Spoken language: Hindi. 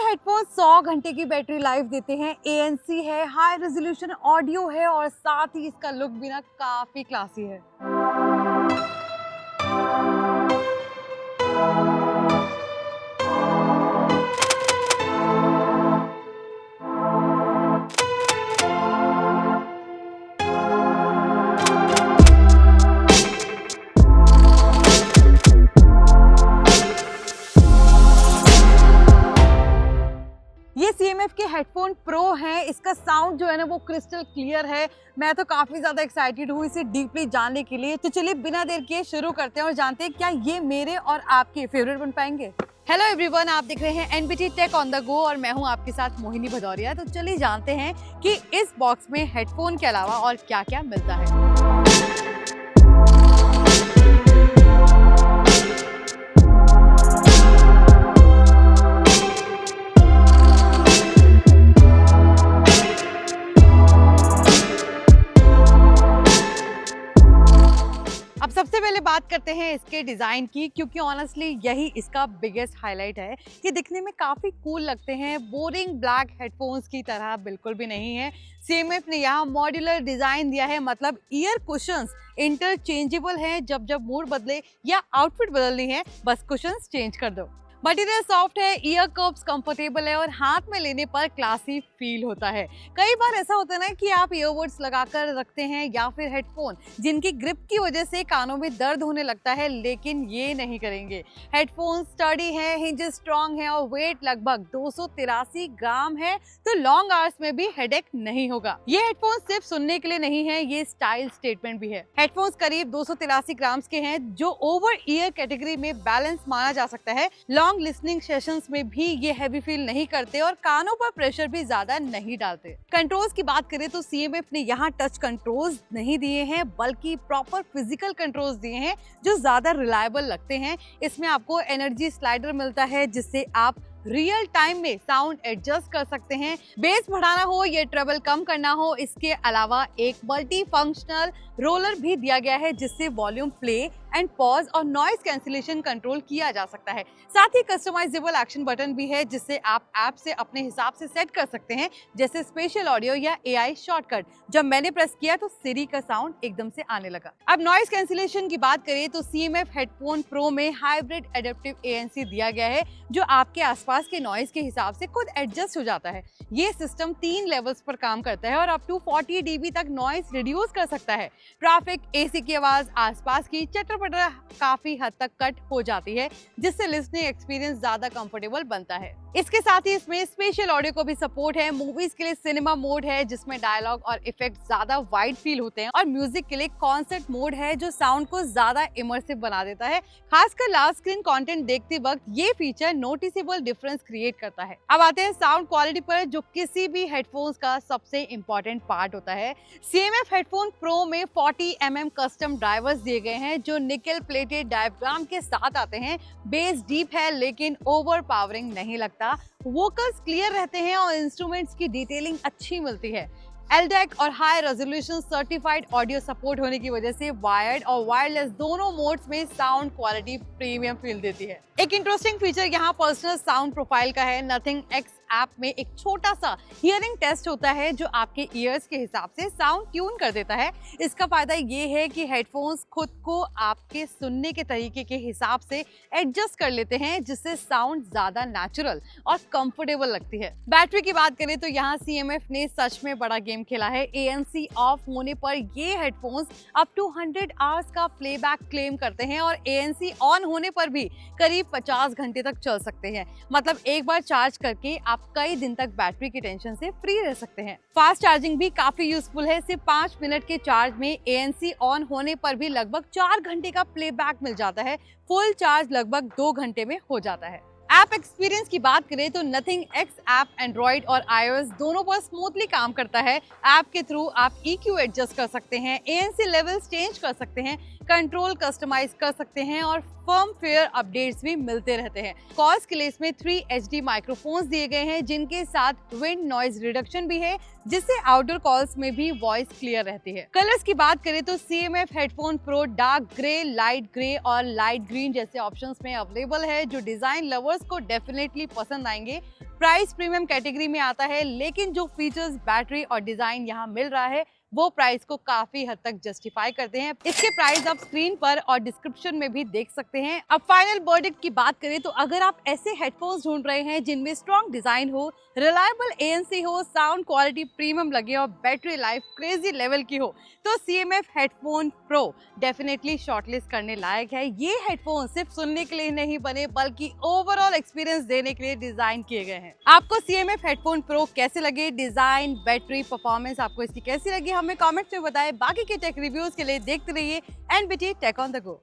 हेडफोन 100 घंटे की बैटरी लाइफ देते हैं। ANC है, हाई रेजोल्यूशन ऑडियो है और साथ ही इसका लुक भी ना काफी क्लासी है। ये CMF के हेडफोन प्रो हैं। इसका साउंड जो है ना वो क्रिस्टल क्लियर है। मैं तो काफ़ी ज़्यादा एक्साइटेड हूँ इसे डीपली जानने के लिए। तो चलिए बिना देर किए शुरू करते हैं और जानते हैं क्या ये मेरे और आपके फेवरेट बन पाएंगे। हेलो एवरीवन, आप देख रहे हैं NBT tech on the go और मैं हूँ आपके साथ मोहिनी भदौरिया। तो चलिए जानते हैं कि इस बॉक्स में हेडफोन के अलावा और क्या क्या मिलता है। अब सबसे पहले बात करते हैं इसके डिज़ाइन की, क्योंकि ऑनेस्टली यही इसका बिगेस्ट हाईलाइट है कि दिखने में काफ़ी कूल लगते हैं। बोरिंग ब्लैक हेडफोन्स की तरह बिल्कुल भी नहीं है। CMF ने यहाँ मॉड्यूलर डिज़ाइन दिया है, मतलब ईयर कुशंस इंटरचेंजेबल हैं। जब जब मूड बदले या आउटफिट बदलनी है बस कुशंस चेंज कर दो। मटेरियल सॉफ्ट है, ईयर कप्स कंफर्टेबल है और हाथ में लेने पर क्लासी फील होता है। कई बार ऐसा होता है ना कि आप ईयरबड्स लगाकर रखते हैं या फिर हेडफोन जिनकी ग्रिप की वजह से कानों में दर्द होने लगता है, लेकिन ये नहीं करेंगे। हेडफोन स्टडी है, हिंजेस स्ट्रॉन्ग है और वेट लगभग 283 ग्राम है, तो लॉन्ग आवर्स में भी हेडेक नहीं होगा। ये हेडफोन सिर्फ सुनने के लिए नहीं है, ये स्टाइल स्टेटमेंट भी है। हेडफोन्स करीब 283 ग्राम के हैं, जो ओवर ईयर कैटेगरी में बैलेंस माना जा सकता है। लॉन्ग लिसनिंग सेशंस में भी ये हैवी फील नहीं करते और कानों पर प्रेशर भी ज्यादा नहीं डालते। कंट्रोल्स की बात करें तो CMF ने यहाँ टच कंट्रोल्स नहीं दिए हैं, बल्कि प्रॉपर फिजिकल कंट्रोल्स दिए हैं जो ज्यादा रिलायबल लगते हैं। इसमें आपको एनर्जी स्लाइडर मिलता है जिससे आप रियल टाइम में साउंड एडजस्ट कर सकते हैं। बेस बढ़ाना हो या ट्रेबल कम करना हो, इसके अलावा एक मल्टी फंक्शनल रोलर भी दिया गया है जिससे वॉल्यूम प्ले एंड पॉज और नॉइज कैंसिलेशन कंट्रोल किया जा सकता है। साथ ही कस्टमाइजेबल एक्शन बटन भी है जिससे आप ऐप से अपने हिसाब से सेट कर सकते हैं, जैसे स्पेशल ऑडियो या AI शॉर्टकट। जब मैंने प्रेस किया तो सिरी का साउंड एकदम से आने लगा। अब नॉइज कैंसिलेशन की बात करें तो CMF हेडफोन प्रो में हाइब्रिड एडेप्टिव ANC दिया गया है जो आपके आसपास के नॉइज के हिसाब से खुद एडजस्ट हो जाता है। ये सिस्टम 3 लेवल्स पर काम करता है और अप टू 40 dB तक नॉइज रिड्यूस कर सकता है। ट्रैफिक, AC की आवाज, आसपास की चटर पटर काफी हद तक कट हो जाती है, जिससे लिसनिंग एक्सपीरियंस ज्यादा कंफर्टेबल बनता है। इसके साथ ही इसमें स्पेशल ऑडियो को भी सपोर्ट है। मूवीज के लिए सिनेमा मोड है जिसमें डायलॉग और इफेक्ट ज्यादा वाइड फील होते हैं और म्यूजिक के लिए कॉन्सर्ट मोड है जो साउंड को ज्यादा इमर्सिव बना देता है। खासकर लार्ज स्क्रीन कंटेंट देखते वक्त ये फीचर नोटिसेबल डिफरेंस क्रिएट करता है। अब आते हैं साउंड क्वालिटी पर, जो किसी भी हेडफोन्स का सबसे इंपॉर्टेंट पार्ट होता है। CMF हेडफोन प्रो में 40 mm कस्टम ड्राइवर्स दिए गए हैं जो निकेल प्लेटेड डायफ्राम के साथ आते हैं। बेस डीप है लेकिन ओवर पावरिंग नहीं लगता। वोकल्स क्लियर रहते हैं और इंस्ट्रूमेंट्स की डिटेलिंग अच्छी मिलती है। LDAC और high resolution certified audio support होने की वजह से वायर्ड और वायरलेस दोनों मोड्स में साउंड क्वालिटी प्रीमियम फील देती है। एक इंटरेस्टिंग फीचर यहाँ पर्सनल साउंड प्रोफाइल का है। नथिंग एक्स ऐप में एक छोटा सा हियरिंग टेस्ट होता है जो आपके ईयर्स के हिसाब से साउंड ट्यून कर देता है। इसका फायदा ये है कि हेडफोन्स खुद को आपके सुनने के तरीके के हिसाब से एडजस्ट कर लेते हैं, जिससे साउंड ज्यादा नेचुरल और कंफर्टेबल लगती है। बैटरी की बात करें तो यहाँ CMF ने सच में बड़ा गेम खेला है। ANC ऑफ होने पर ये हेडफोन्स अप टू 100 आवर्स का प्लेबैक क्लेम करते हैं और ANC ऑन होने पर भी करीब 50 घंटे तक चल सकते हैं। मतलब एक बार चार्ज करके आप कई दिन तक बैटरी की टेंशन से फ्री रह सकते हैं। फास्ट चार्जिंग भी काफी यूजफुल है। सिर्फ 5 मिनट के चार्ज में ANC ऑन होने पर भी लगभग 4 घंटे का प्लेबैक मिल जाता है। फुल चार्ज लगभग 2 घंटे में हो जाता है। ऐप एक्सपीरियंस की बात करें तो नथिंग एक्स ऐप एंड्रॉइड और iOS दोनों पर स्मूथली काम करता है। ऐप के थ्रू आप EQ एडजस्ट कर सकते हैं, ANC लेवल्स चेंज कर सकते हैं। कंट्रोल कस्टमाइज कर सकते हैं और फर्मवेयर अपडेट्स भी मिलते रहते हैं। कॉल्स के लिए इसमें 3 HD माइक्रोफोन्स दिए गए हैं, जिनके साथ विंड नॉइज रिडक्शन भी है, जिससे आउटडोर कॉल्स में भी वॉइस क्लियर रहती है। कलर्स की बात करें तो CMF headphone pro dark grey, light grey और लाइट ग्रीन जैसे ऑप्शंस में अवेलेबल है, जो डिजाइन लवर्स को डेफिनेटली पसंद आएंगे। प्राइस प्रीमियम कैटेगरी में आता है, लेकिन जो फीचर्स, बैटरी और डिजाइन यहाँ मिल रहा है वो प्राइस को काफी हद तक जस्टिफाई करते हैं। इसके प्राइस आप स्क्रीन पर और डिस्क्रिप्शन में भी देख सकते हैं। अब फाइनल वर्डिक्ट की बात करें तो अगर आप ऐसे हेडफोन्स ढूंढ रहे हैं जिनमें स्ट्रॉन्ग डिजाइन हो, रिलायबल ANC हो, साउंड क्वालिटी प्रीमियम लगे और बैटरी लाइफ क्रेजी लेवल की हो, तो CMF headphone pro definitely shortlist करने लायक है। ये हेडफोन सिर्फ सुनने के लिए नहीं बने, बल्कि ओवरऑल एक्सपीरियंस देने के लिए डिजाइन किए गए हैं। आपको CMF हेडफोन प्रो कैसे लगे? डिजाइन, बैटरी, परफॉर्मेंस आपको इसकी कैसी लगी? हमें कमेंट्स में बताएं। बाकी के टेक रिव्यूज के लिए देखते रहिए NBT tech on the go.